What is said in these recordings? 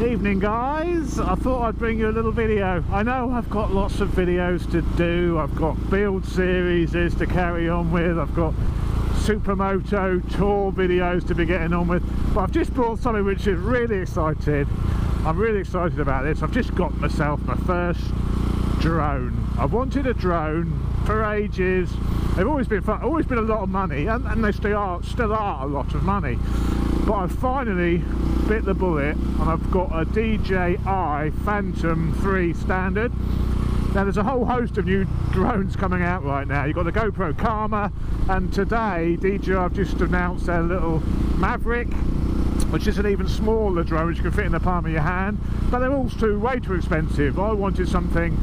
Evening guys, I thought I'd bring you a little video. I know I've got lots of videos to do, I've got build series to carry on with, I've got supermoto tour videos to be getting on with, but I've just brought something which is really excited. I'm really excited about this. I've just got myself my first drone. I've wanted a drone for ages. They've always been fun, always been a lot of money, and they still are a lot of money. But I've finally bit the bullet and I've got a Dji Phantom 3 standard. Now there's a whole host of new drones coming out right now. You've got the GoPro Karma, and today Dji have just announced their little Maverick, which is an even smaller drone which you can fit in the palm of your hand, but they're all way too expensive. I wanted something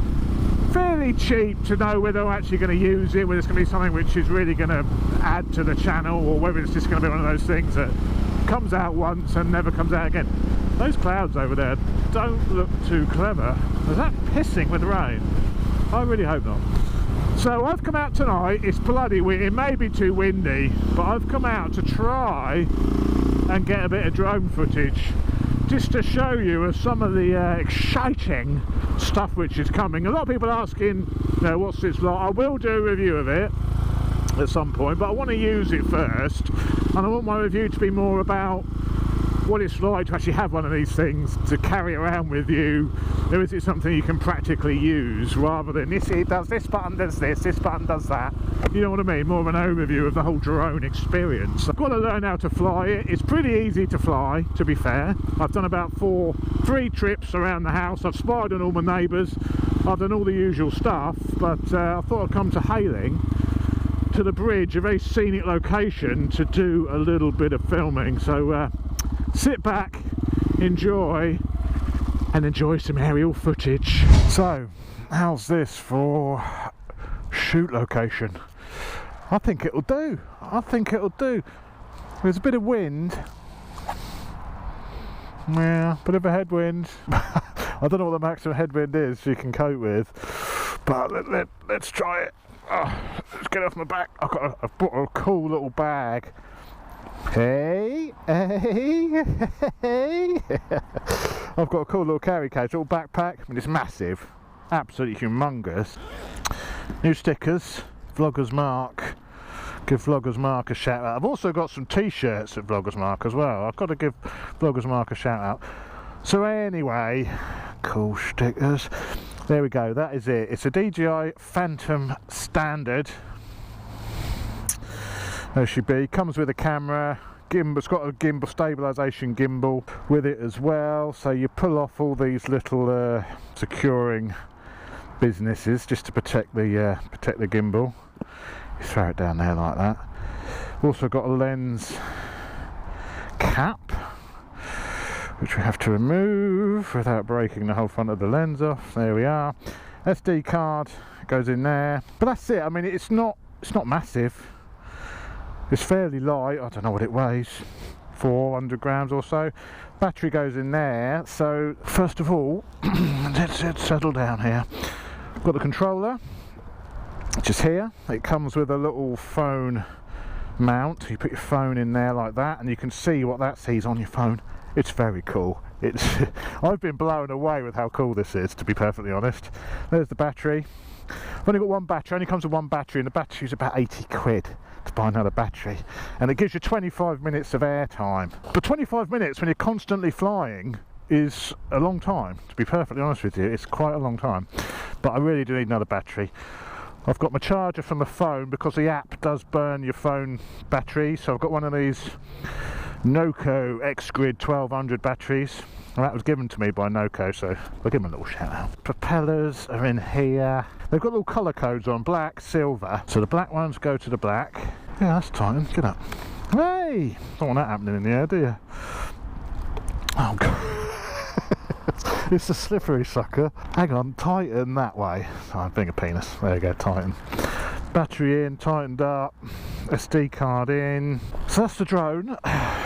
fairly cheap to know whether I'm actually going to use it, whether it's going to be something which is really going to add to the channel, or whether it's just going to be one of those things that comes out once and never comes out again. Those clouds over there don't look too clever. Is that pissing with rain? I really hope not. So I've come out tonight, it's bloody windy, it may be too windy, but I've come out to try and get a bit of drone footage just to show you of some of the exciting stuff which is coming. A lot of people are asking, you know, what's this like? I will do a review of it at some point, but I want to use it first, and I want my review to be more about what it's like to actually have one of these things to carry around with you. Or is it something you can practically use, rather than this, it does this button does this button does that. You know what I mean? More of an overview of the whole drone experience. I've got to learn how to fly it. It's pretty easy to fly, to be fair. I've done about three trips around the house. I've spied on all my neighbours. I've done all the usual stuff, but I thought I'd come to Hailing, to the bridge, a very scenic location, to do a little bit of filming. So sit back, enjoy some aerial footage. So how's this for shoot location? I think it'll do. There's a bit of wind, yeah, bit of a headwind. I don't know what the maximum headwind is you can cope with, but let's try it. Let's get off my back. I've brought a cool little bag. Hey. I've got a cool little carry case, little backpack. I mean, it's massive, absolutely humongous. New stickers, VloggersMark. Give VloggersMark a shout out. I've also got some t-shirts at VloggersMark as well. I've got to give VloggersMark a shout out. So anyway, cool stickers. There we go, that is it. It's a Dji Phantom standard. There she be. Comes with a camera. Gimbal. It's got a gimbal, stabilisation gimbal with it as well. So you pull off all these little securing businesses just to protect the gimbal. You throw it down there like that. Also got a lens cap, which we have to remove without breaking the whole front of the lens off. There we are. SD card goes in there, but that's it. I mean, it's not massive. It's fairly light. I don't know what it weighs, 400 grams or so. Battery goes in there. So first of all, let's settle down here. I've got the controller, which is here. It comes with a little phone mount. You put your phone in there like that, and you can see what that sees on your phone. It's very cool. I've been blown away with how cool this is, to be perfectly honest. There's the battery. I've only got one battery, only comes with one battery, and the battery's about 80 quid to buy another battery. And it gives you 25 minutes of air time. But 25 minutes when you're constantly flying is a long time, to be perfectly honest with you. It's quite a long time. But I really do need another battery. I've got my charger from the phone, because the app does burn your phone battery. So I've got one of these Noco X-Grid 1200 batteries, and that was given to me by Noco, so I'll give them a little shout out. Propellers are in here. They've got little colour codes on, black, silver, so the black ones go to the black. Yeah, that's tighten. Get up. Hey! Don't want that happening in the air, do you? Oh god. It's a slippery sucker. Hang on, tighten that way. Oh, I'm being a penis. There you go, tighten. Battery in, tightened up, SD card in. So that's the drone.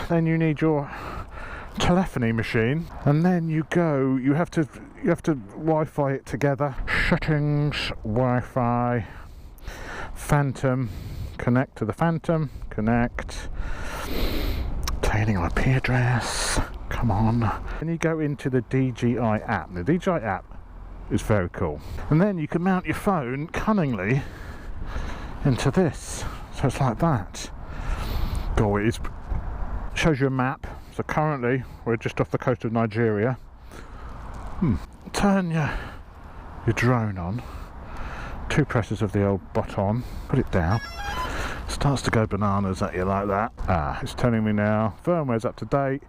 Then you need your telephony machine, and then you have to Wi-Fi it together. Settings, Wi-Fi, Phantom, connect to the Phantom, connect, obtaining IP address, Come on. Then you go into the DJI app. The DJI app is very cool. And then you can mount your phone cunningly into this. So it's like that. Oh, it is. Shows you a map. So currently we're just off the coast of Nigeria. Turn your drone on. 2 presses of the old button. Put it down. Starts to go bananas at you like that. It's telling me now firmware's up to date.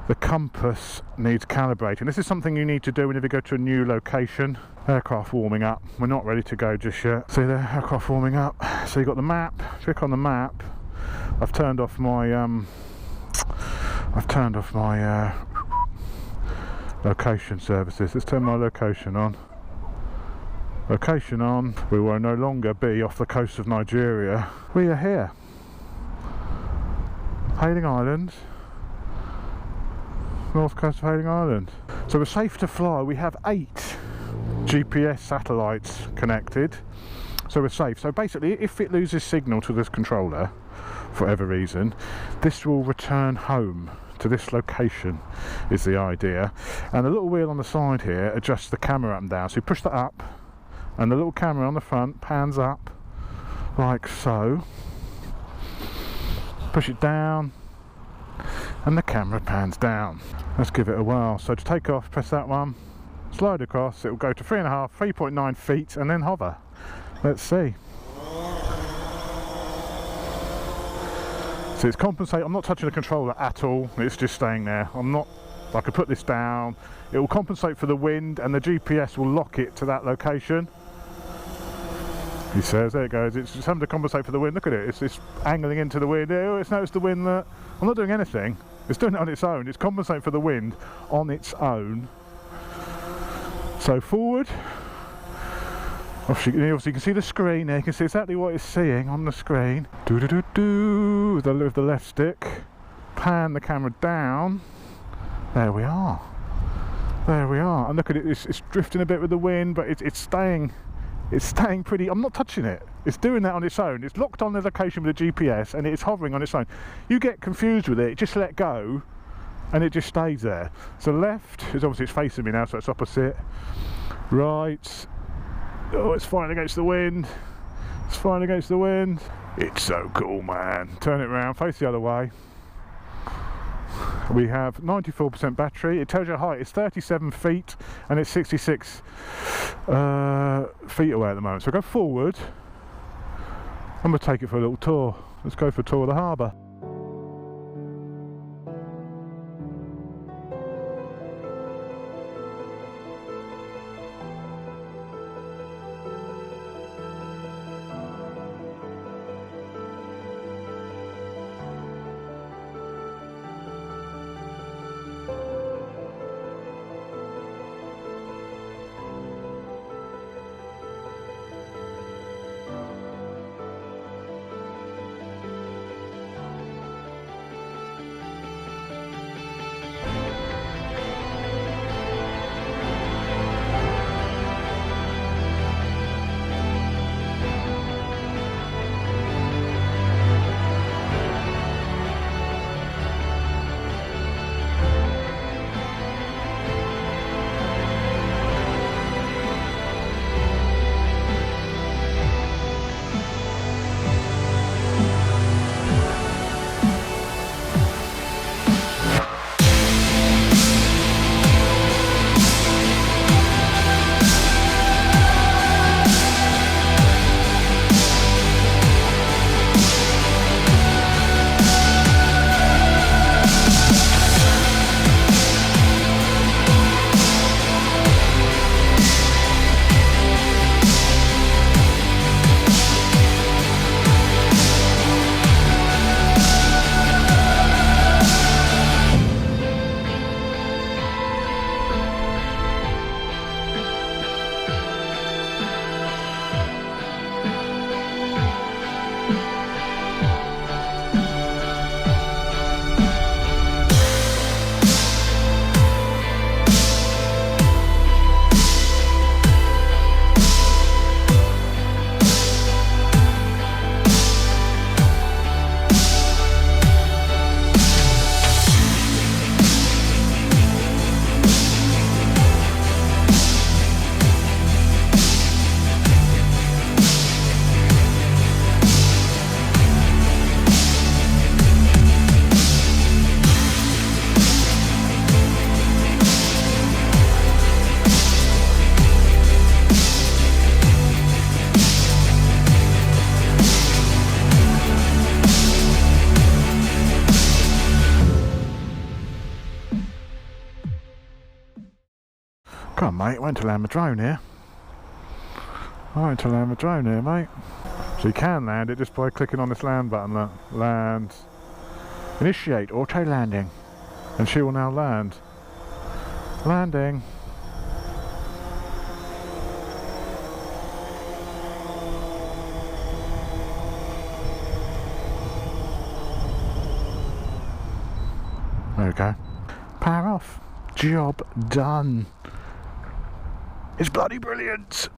The compass needs calibrating. This is something you need to do whenever you go to a new location. Aircraft warming up. We're not ready to go just yet. See there, aircraft warming up. So you've got the map. Click on the map. I've turned off my location services. Let's turn my location on. Location on. We will no longer be off the coast of Nigeria. We are here. Hailing Island. North coast of Hailing Island. So we're safe to fly. We have 8 GPS satellites connected. So we're safe. So basically, if it loses signal to this controller, for whatever reason, this will return home to this location, is the idea. And the little wheel on the side here adjusts the camera up and down. So you push that up, and the little camera on the front pans up like so. Push it down, and the camera pans down. Let's give it a whirl. So to take off, press that one, slide across, it will go to 3.9 feet, and then hover. Let's see. So it's compensate. I'm not touching the controller at all, it's just staying there. I could put this down, it will compensate for the wind, and the GPS will lock it to that location. He says, there it goes, it's just having to compensate for the wind. Look at it, it's angling into the wind. Oh, it's noticed the wind that I'm not doing anything, it's doing it on its own. It's compensating for the wind on its own. So forward. Obviously you can see the screen there, you can see exactly what it's seeing on the screen. Do-do-do-do, with the left stick. Pan the camera down. There we are. There we are. And look at it, it's drifting a bit with the wind, but it's staying pretty. I'm not touching it. It's doing that on its own. It's locked on the location with the GPS, and it's hovering on its own. You get confused with it, just let go, and it just stays there. So left is obviously, it's facing me now, so it's opposite. Right. Oh, it's fighting against the wind. It's fighting against the wind. It's so cool, man. Turn it around, face the other way. We have 94% battery. It tells you height. It's 37 feet, and it's 66 feet away at the moment. So go forward. I'm going to take it for a little tour. Let's go for a tour of the harbour. Come on, mate, I went to land my drone here. Mate. So you can land it just by clicking on this land button. Look. Land. Initiate auto landing. And she will now land. Landing. There we go. Power off. Job done. It's bloody brilliant.